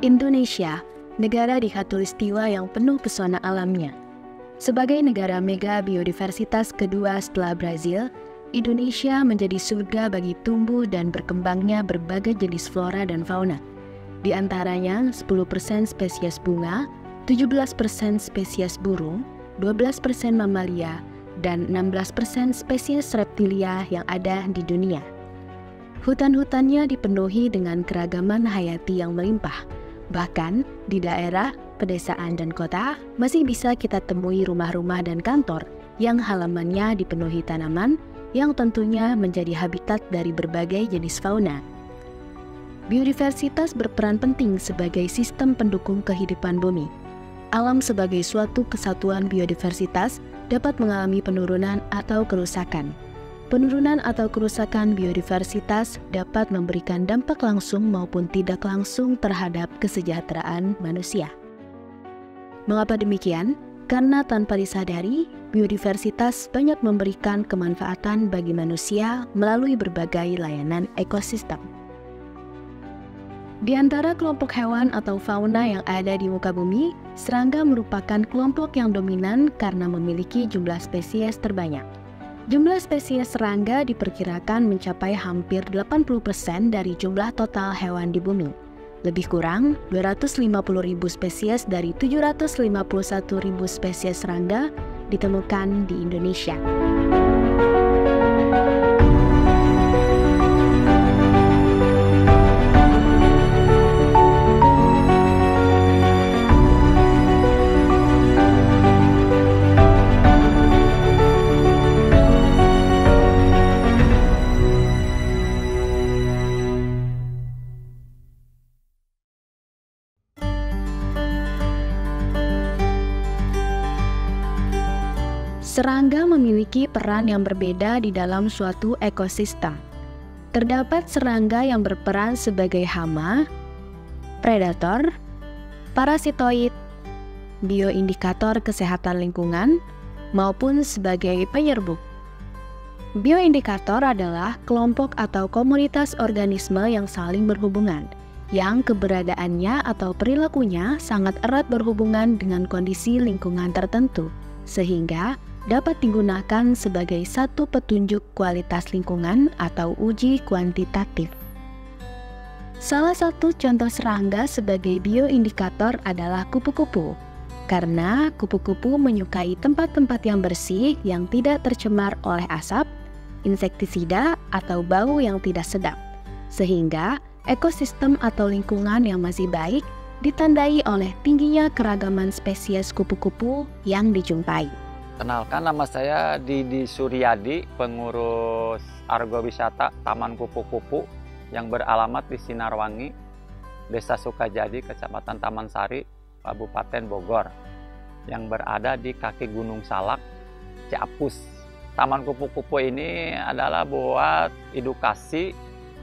Indonesia, negara di khatulistiwa yang penuh pesona alamnya. Sebagai negara mega biodiversitas kedua setelah Brazil, Indonesia menjadi surga bagi tumbuh dan berkembangnya berbagai jenis flora dan fauna. Di antaranya 10% spesies bunga, 17% spesies burung, 12% mamalia, dan 16% spesies reptilia yang ada di dunia. Hutan-hutannya dipenuhi dengan keragaman hayati yang melimpah. Bahkan di daerah, pedesaan, dan kota masih bisa kita temui rumah-rumah dan kantor yang halamannya dipenuhi tanaman yang tentunya menjadi habitat dari berbagai jenis fauna. Biodiversitas berperan penting sebagai sistem pendukung kehidupan bumi. Alam sebagai suatu kesatuan biodiversitas dapat mengalami penurunan atau kerusakan. Penurunan atau kerusakan biodiversitas dapat memberikan dampak langsung maupun tidak langsung terhadap kesejahteraan manusia. Mengapa demikian? Karena tanpa disadari, biodiversitas banyak memberikan kemanfaatan bagi manusia melalui berbagai layanan ekosistem. Di antara kelompok hewan atau fauna yang ada di muka bumi, serangga merupakan kelompok yang dominan karena memiliki jumlah spesies terbanyak. Jumlah spesies serangga diperkirakan mencapai hampir 80% dari jumlah total hewan di bumi. Lebih kurang 250.000 spesies dari 751.000 spesies serangga ditemukan di Indonesia. Serangga memiliki peran yang berbeda di dalam suatu ekosistem. Terdapat serangga yang berperan sebagai hama, predator, parasitoid, bioindikator kesehatan lingkungan, maupun sebagai penyerbuk. Bioindikator adalah kelompok atau komunitas organisme yang saling berhubungan, yang keberadaannya atau perilakunya sangat erat berhubungan dengan kondisi lingkungan tertentu, sehingga dapat digunakan sebagai satu petunjuk kualitas lingkungan atau uji kuantitatif. Salah satu contoh serangga sebagai bioindikator adalah kupu-kupu, karena kupu-kupu menyukai tempat-tempat yang bersih yang tidak tercemar oleh asap, insektisida, atau bau yang tidak sedap, sehingga ekosistem atau lingkungan yang masih baik ditandai oleh tingginya keragaman spesies kupu-kupu yang dijumpai. Kenalkan, nama saya Didi Suryadi, pengurus Argo Wisata Taman Kupu-Kupu yang beralamat di Sinarwangi, Desa Sukajadi, Kecamatan Taman Sari, Kabupaten Bogor, yang berada di kaki Gunung Salak, Ciapus. Taman Kupu-Kupu ini adalah buat edukasi,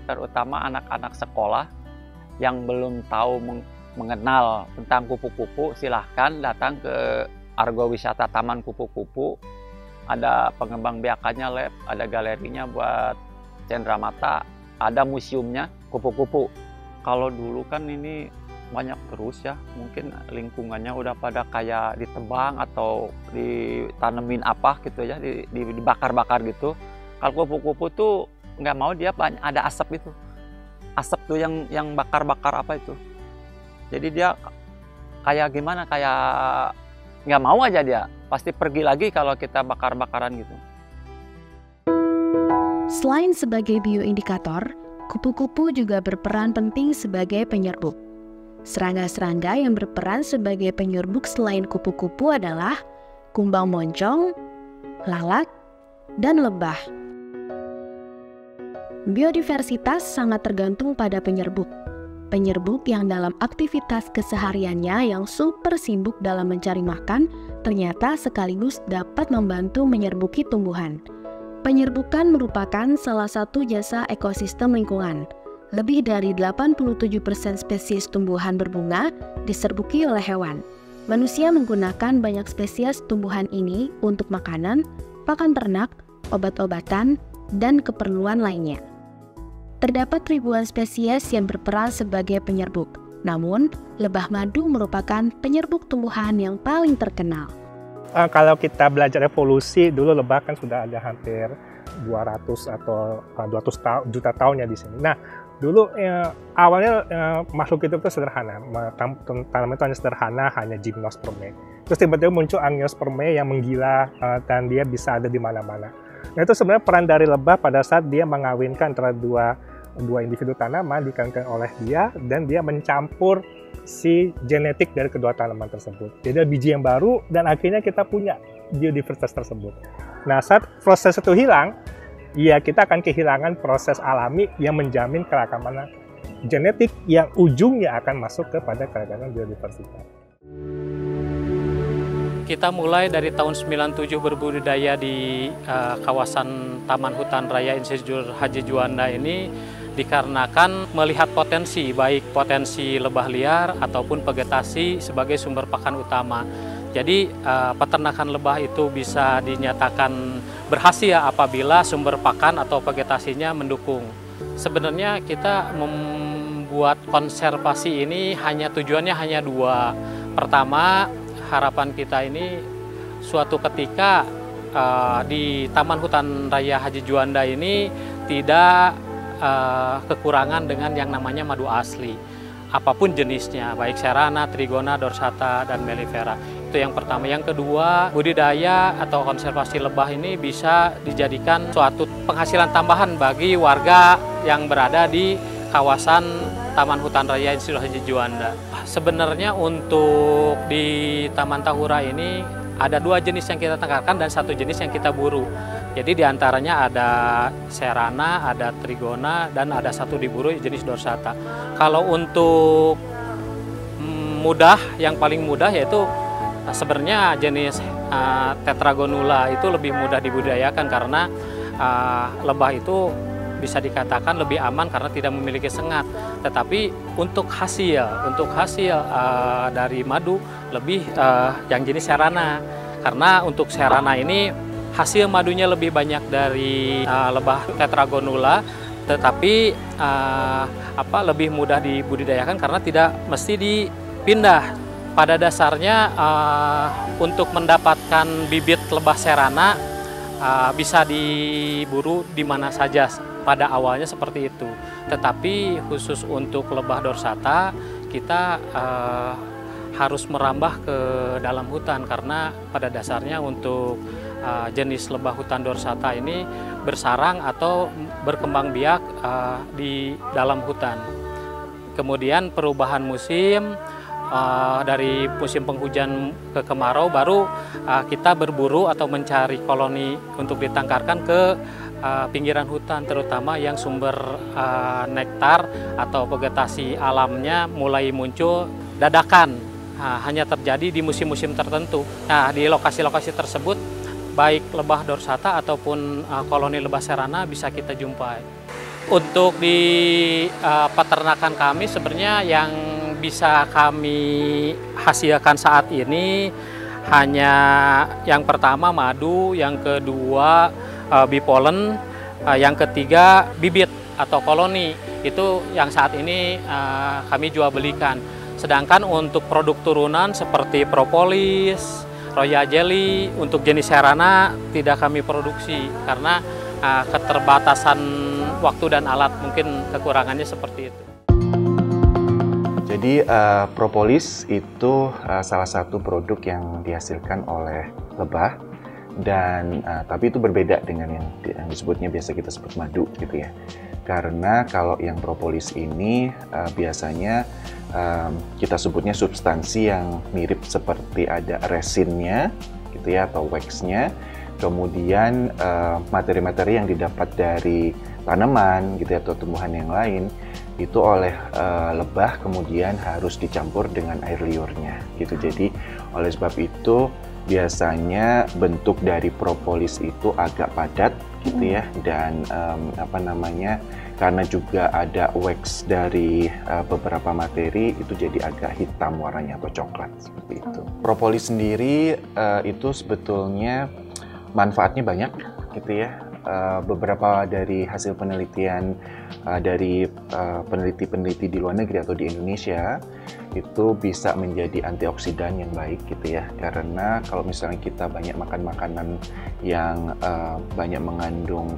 terutama anak-anak sekolah yang belum tahu mengenal tentang kupu-kupu. Silahkan datang ke Argo Wisata Taman Kupu-Kupu. Ada pengembang biakannya, lab, ada galerinya buat cendramata, ada museumnya kupu-kupu. Kalau dulu kan ini banyak terus ya, mungkin lingkungannya udah pada kayak ditebang atau ditanemin apa gitu ya, dibakar-bakar gitu. Kalau kupu-kupu tuh nggak mau, dia banyak ada asap itu. Asap tuh yang bakar-bakar apa itu. Jadi dia kayak gimana, kayak nggak mau aja, dia pasti pergi lagi kalau kita bakar-bakaran gitu. Selain sebagai bioindikator, kupu-kupu juga berperan penting sebagai penyerbuk. Serangga-serangga yang berperan sebagai penyerbuk selain kupu-kupu adalah kumbang moncong, lalat, dan lebah. Biodiversitas sangat tergantung pada penyerbuk. Penyerbuk yang dalam aktivitas kesehariannya yang super sibuk dalam mencari makan, ternyata sekaligus dapat membantu menyerbuki tumbuhan. Penyerbukan merupakan salah satu jasa ekosistem lingkungan. Lebih dari 87% spesies tumbuhan berbunga diserbuki oleh hewan. Manusia menggunakan banyak spesies tumbuhan ini untuk makanan, pakan ternak, obat-obatan, dan keperluan lainnya. Terdapat ribuan spesies yang berperan sebagai penyerbuk. Namun, lebah madu merupakan penyerbuk tumbuhan yang paling terkenal. Kalau kita belajar evolusi, dulu lebah kan sudah ada hampir 200 atau 200 juta tahun ya di sini. Nah, dulu awalnya makhluk itu sederhana, tanaman itu hanya sederhana, hanya gymnospermae. Terus tiba-tiba muncul angiospermae yang menggila dan dia bisa ada di mana-mana. Nah, itu sebenarnya peran dari lebah pada saat dia mengawinkan antara dua individu tanaman dikawinkan oleh dia, dan dia mencampur si genetik dari kedua tanaman tersebut. Jadi ada biji yang baru dan akhirnya kita punya biodiversitas tersebut. Nah, saat proses itu hilang, ya kita akan kehilangan proses alami yang menjamin keragaman genetik yang ujungnya akan masuk kepada keragaman biodiversitas. Kita mulai dari tahun 97 berbudidaya di kawasan Taman Hutan Raya Insinyur Haji Juanda ini dikarenakan melihat potensi, baik potensi lebah liar ataupun vegetasi sebagai sumber pakan utama. Jadi peternakan lebah itu bisa dinyatakan berhasil apabila sumber pakan atau vegetasinya mendukung. Sebenarnya kita membuat konservasi ini tujuannya hanya dua. Pertama, harapan kita ini suatu ketika di Taman Hutan Raya Haji Juanda ini tidak kekurangan dengan yang namanya madu asli. Apapun jenisnya, baik serana, trigona, dorsata, dan mellifera. Itu yang pertama. Yang kedua, budidaya atau konservasi lebah ini bisa dijadikan suatu penghasilan tambahan bagi warga yang berada di kawasan Taman Hutan Raya Insinyur Haji Juanda. Sebenarnya untuk di Taman Tahura ini ada dua jenis yang kita tangkarkan dan satu jenis yang kita buru. Jadi diantaranya ada serana, ada trigona, dan ada satu diburu jenis dorsata. Kalau untuk mudah, yang paling mudah yaitu sebenarnya jenis tetragonula itu lebih mudah dibudidayakan karena lebah itu bisa dikatakan lebih aman karena tidak memiliki sengat. Tetapi untuk hasil dari madu lebih yang jenis serana, karena untuk serana ini hasil madunya lebih banyak dari lebah tetragonula, tetapi lebih mudah dibudidayakan karena tidak mesti dipindah. Pada dasarnya untuk mendapatkan bibit lebah serana bisa diburu di mana saja. Pada awalnya seperti itu, tetapi khusus untuk lebah dorsata kita harus merambah ke dalam hutan karena pada dasarnya untuk jenis lebah hutan dorsata ini bersarang atau berkembang biak di dalam hutan. Kemudian perubahan musim dari musim penghujan ke kemarau baru kita berburu atau mencari koloni untuk ditangkarkan ke pinggiran hutan, terutama yang sumber nektar atau vegetasi alamnya mulai muncul dadakan, hanya terjadi di musim-musim tertentu. Nah, di lokasi-lokasi tersebut baik lebah dorsata ataupun koloni lebah serana bisa kita jumpai. Untuk di peternakan kami sebenarnya yang bisa kami hasilkan saat ini hanya yang pertama madu, yang kedua bipolen, yang ketiga bibit atau koloni. Itu yang saat ini kami jual belikan. Sedangkan untuk produk turunan seperti propolis, royal jelly, untuk jenis serana tidak kami produksi karena keterbatasan waktu dan alat, mungkin kekurangannya seperti itu. Jadi propolis itu salah satu produk yang dihasilkan oleh lebah, dan tapi itu berbeda dengan yang disebutnya biasa kita sebut madu gitu ya. Karena kalau yang propolis ini biasanya kita sebutnya substansi yang mirip seperti ada resinnya gitu ya, atau waxnya. Kemudian materi-materi yang didapat dari tanaman gitu ya, atau tumbuhan yang lain itu oleh lebah kemudian harus dicampur dengan air liurnya gitu. Jadi oleh sebab itu biasanya bentuk dari propolis itu agak padat gitu ya, dan karena juga ada wax dari beberapa materi itu jadi agak hitam warnanya atau coklat seperti itu. Propolis sendiri itu sebetulnya manfaatnya banyak gitu ya. beberapa dari hasil penelitian dari peneliti-peneliti di luar negeri atau di Indonesia itu bisa menjadi antioksidan yang baik gitu ya, karena kalau misalnya kita banyak makan makanan yang banyak mengandung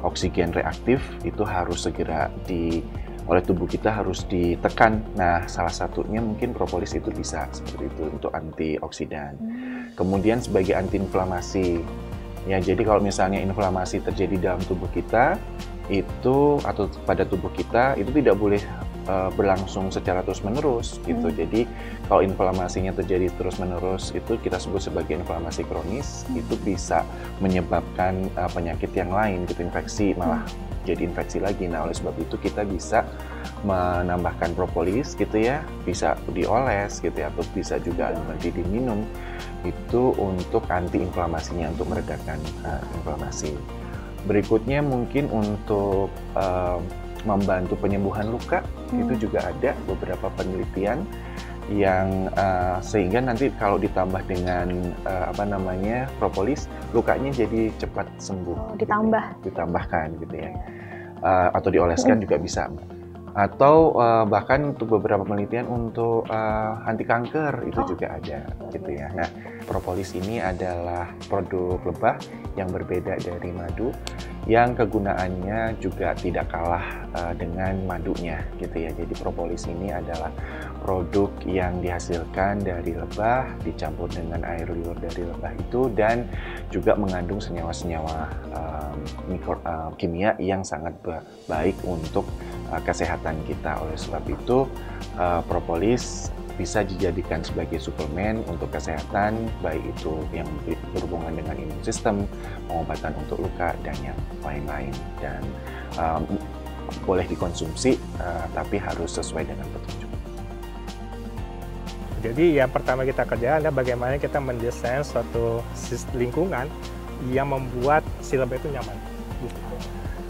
oksigen reaktif, itu harus segera oleh tubuh kita harus ditekan. Nah, salah satunya mungkin propolis itu bisa seperti itu untuk antioksidan. Kemudian sebagai antiinflamasi. Ya, jadi kalau misalnya inflamasi terjadi dalam tubuh kita itu atau pada tubuh kita itu tidak boleh berlangsung secara terus-menerus gitu. Jadi kalau inflamasinya terjadi terus-menerus itu kita sebut sebagai inflamasi kronis, itu bisa menyebabkan penyakit yang lain gitu, infeksi malah jadi infeksi lagi. Nah, oleh sebab itu kita bisa menambahkan propolis gitu ya, bisa dioles gitu ya, atau bisa juga nanti diminum itu untuk antiinflamasinya, untuk meredakan inflamasi. Berikutnya mungkin untuk membantu penyembuhan luka, itu juga ada beberapa penelitian yang sehingga nanti kalau ditambah dengan propolis, lukanya jadi cepat sembuh. Ditambahkan gitu ya, atau dioleskan juga bisa. Atau bahkan untuk beberapa penelitian untuk anti kanker itu juga ada gitu ya. Nah, propolis ini adalah produk lebah yang berbeda dari madu, yang kegunaannya juga tidak kalah dengan madunya gitu ya. Jadi propolis ini adalah produk yang dihasilkan dari lebah, dicampur dengan air liur dari lebah itu, dan juga mengandung senyawa-senyawa kimia yang sangat baik untuk kesehatan kita. Oleh sebab itu propolis bisa dijadikan sebagai suplemen untuk kesehatan, baik itu yang berhubungan dengan imun sistem, pengobatan untuk luka, dan yang lain-lain. Dan boleh dikonsumsi, tapi harus sesuai dengan petunjuk. Jadi yang pertama kita kerjakan adalah bagaimana kita mendesain suatu lingkungan yang membuat si lebah itu nyaman.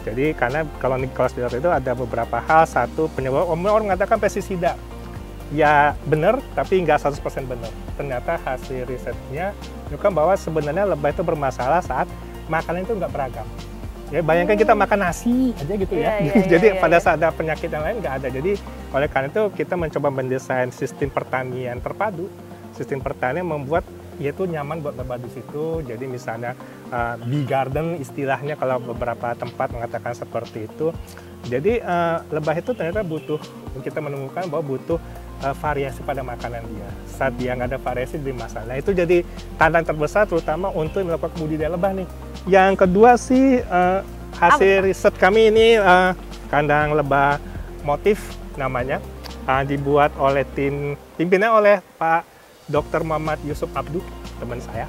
Jadi karena kalau Nicospira itu ada beberapa hal, satu penyebab, orang mengatakan pestisida. Ya benar, tapi nggak 100% benar. Ternyata hasil risetnya menunjukkan bahwa sebenarnya lebah itu bermasalah saat makanan itu nggak beragam. Ya bayangkan kita makan nasi aja gitu ya. Jadi pada saat ada penyakit yang lain nggak ada. Jadi oleh karena itu kita mencoba mendesain sistem pertanian terpadu. Sistem pertanian membuat yaitu nyaman buat lebah di situ. Jadi misalnya bee garden istilahnya kalau beberapa tempat mengatakan seperti itu. Jadi lebah itu ternyata butuh, kita menemukan bahwa butuh variasi pada makanan dia. Saat dia nggak ada variasi di masalah. Itu jadi tantangan terbesar terutama untuk melakukan budidaya lebah nih. Yang kedua sih hasil riset kami ini kandang lebah motif namanya, dibuat oleh pimpinnya oleh Pak Dr. Muhammad Yusuf Abdu, teman saya.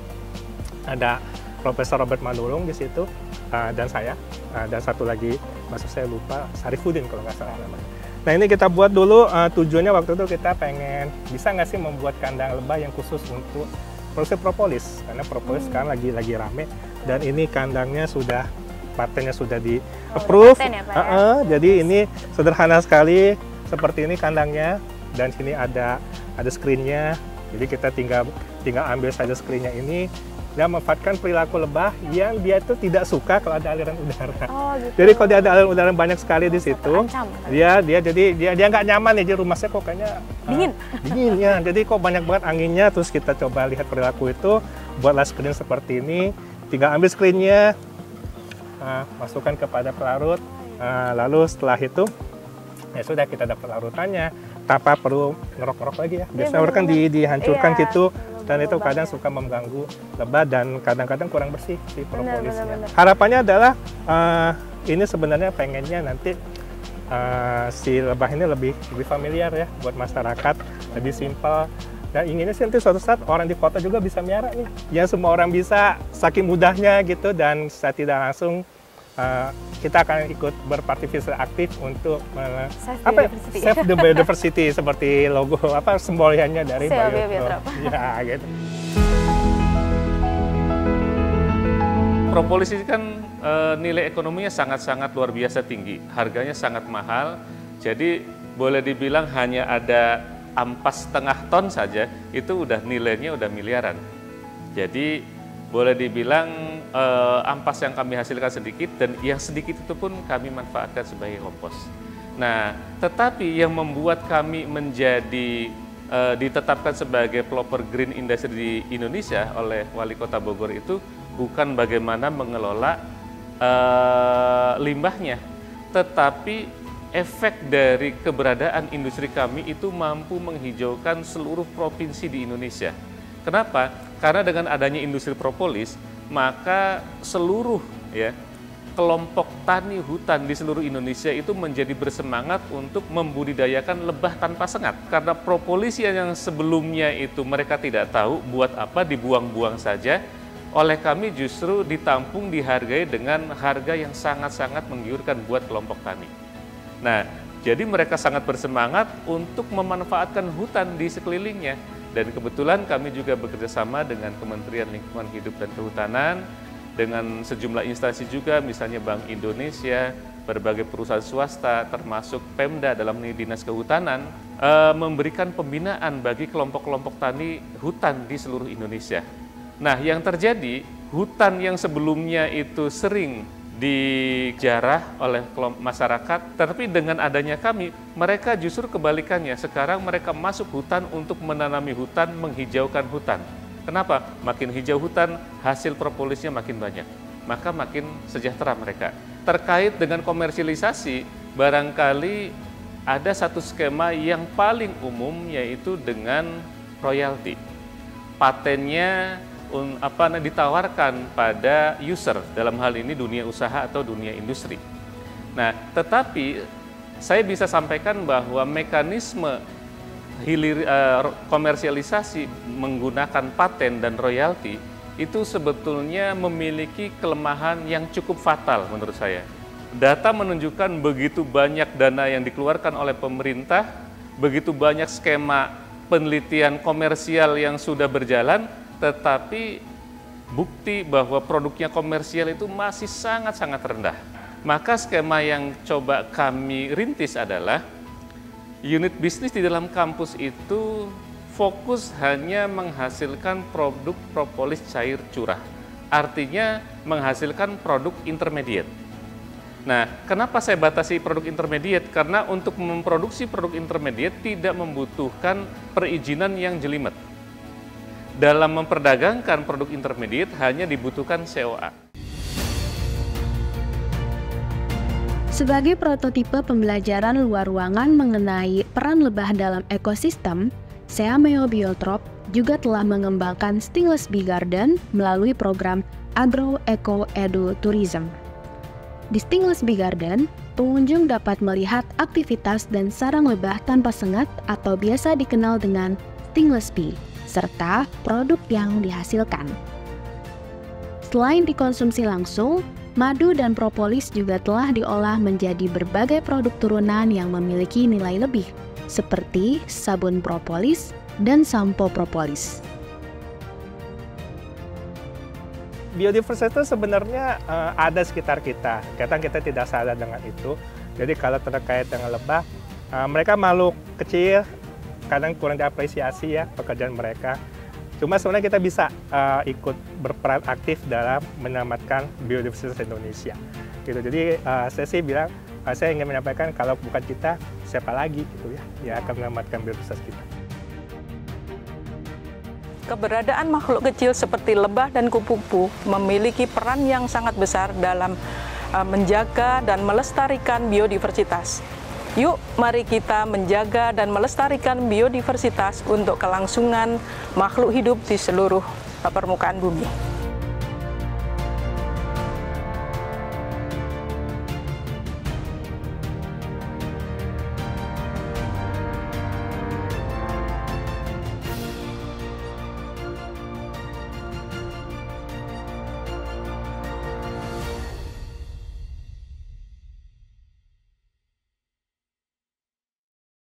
Ada Profesor Robert Manurung di situ, dan saya, dan satu lagi, maksud saya lupa, Sarifudin kalau nggak salah namanya. Nah ini kita buat dulu, tujuannya waktu itu kita pengen, bisa nggak sih membuat kandang lebah yang khusus untuk produksi propolis, karena propolis sekarang lagi rame, dan ini kandangnya sudah, patennya sudah di approve, jadi ini sederhana sekali, seperti ini kandangnya, dan sini ada screen-nya. Jadi kita tinggal ambil saja screen-nya ini dan memanfaatkan perilaku lebah yang dia itu tidak suka kalau ada aliran udara. Gitu. Jadi kalau dia ada aliran udara banyak sekali di situ, dia nggak nyaman ya. Jadi rumahnya kok kayaknya dingin ya. Jadi kok banyak banget anginnya. Terus kita coba lihat perilaku itu, buatlah screen seperti ini. Tinggal ambil screen-nya, masukkan kepada pelarut. Lalu setelah itu ya sudah kita dapat larutannya. Tanpa perlu ngerok-ngerok lagi ya. Biasanya orang kan dihancurkan gitu, dan itu kadang suka mengganggu lebah dan kadang-kadang kurang bersih si propolisnya. Harapannya adalah ini sebenarnya pengennya nanti si lebah ini lebih familiar ya buat masyarakat, lebih simpel. Dan inginnya sih nanti suatu saat orang di kota juga bisa miara nih. Ya semua orang bisa saking mudahnya gitu, dan secara tidak langsung kita akan ikut berpartisipasi aktif untuk save the biodiversity seperti logo semboyannya dari Biotrop. Ya, gitu. Propolis ini kan nilai ekonominya sangat-sangat luar biasa tinggi, harganya sangat mahal. Jadi boleh dibilang hanya ada ampas setengah ton saja itu udah nilainya udah miliaran. Jadi boleh dibilang ampas yang kami hasilkan sedikit, dan yang sedikit itu pun kami manfaatkan sebagai kompos. Nah, tetapi yang membuat kami menjadi ditetapkan sebagai pelopor green industry di Indonesia oleh Wali Kota Bogor itu bukan bagaimana mengelola limbahnya, tetapi efek dari keberadaan industri kami itu mampu menghijaukan seluruh provinsi di Indonesia. Kenapa? Karena dengan adanya industri propolis, maka seluruh kelompok tani hutan di seluruh Indonesia itu menjadi bersemangat untuk membudidayakan lebah tanpa sengat. Karena propolis yang sebelumnya itu mereka tidak tahu buat apa, dibuang-buang saja, oleh kami justru ditampung, dihargai dengan harga yang sangat-sangat menggiurkan buat kelompok tani. Nah, jadi mereka sangat bersemangat untuk memanfaatkan hutan di sekelilingnya. Dan kebetulan kami juga bekerjasama dengan Kementerian Lingkungan Hidup dan Kehutanan, dengan sejumlah instansi juga, misalnya Bank Indonesia, berbagai perusahaan swasta, termasuk Pemda dalam ini Dinas Kehutanan, memberikan pembinaan bagi kelompok-kelompok tani hutan di seluruh Indonesia. Nah, yang terjadi, hutan yang sebelumnya itu sering dijarah oleh kelompok masyarakat, tapi dengan adanya kami, mereka justru kebalikannya. Sekarang mereka masuk hutan untuk menanami hutan, menghijaukan hutan. Kenapa? Makin hijau hutan, hasil propolisnya makin banyak, maka makin sejahtera mereka. Terkait dengan komersialisasi, barangkali ada satu skema yang paling umum, yaitu dengan royalti. Patennya ditawarkan pada user, dalam hal ini dunia usaha atau dunia industri. Nah, tetapi saya bisa sampaikan bahwa mekanisme komersialisasi menggunakan paten dan royalti itu sebetulnya memiliki kelemahan yang cukup fatal menurut saya. Data menunjukkan begitu banyak dana yang dikeluarkan oleh pemerintah, begitu banyak skema penelitian komersial yang sudah berjalan, tetapi bukti bahwa produknya komersial itu masih sangat-sangat rendah. Maka skema yang coba kami rintis adalah unit bisnis di dalam kampus itu fokus hanya menghasilkan produk propolis cair curah. Artinya menghasilkan produk intermediate. Nah, kenapa saya batasi produk intermediate? Karena untuk memproduksi produk intermediate tidak membutuhkan perizinan yang jelimet. Dalam memperdagangkan produk intermediate hanya dibutuhkan COA. Sebagai prototipe pembelajaran luar ruangan mengenai peran lebah dalam ekosistem, Seameo Biotrop juga telah mengembangkan Stingless Bee Garden melalui program Agro Eco Edu Tourism. Di Stingless Bee Garden, pengunjung dapat melihat aktivitas dan sarang lebah tanpa sengat atau biasa dikenal dengan Stingless Bee, serta produk yang dihasilkan. Selain dikonsumsi langsung, madu dan propolis juga telah diolah menjadi berbagai produk turunan yang memiliki nilai lebih, seperti sabun propolis dan sampo propolis. Biodiversitas sebenarnya ada sekitar kita, kadang kita tidak sadar dengan itu. Jadi kalau terkait dengan lebah, mereka makhluk kecil, kadang kurang diapresiasi ya pekerjaan mereka. Cuma sebenarnya kita bisa ikut berperan aktif dalam menyelamatkan biodiversitas Indonesia. Gitu. Jadi saya sih bilang, saya ingin menyampaikan kalau bukan kita, siapa lagi gitu ya, yang akan menyelamatkan biodiversitas kita. Keberadaan makhluk kecil seperti lebah dan kupu-kupu memiliki peran yang sangat besar dalam menjaga dan melestarikan biodiversitas. Yuk, mari kita menjaga dan melestarikan biodiversitas untuk kelangsungan makhluk hidup di seluruh permukaan bumi.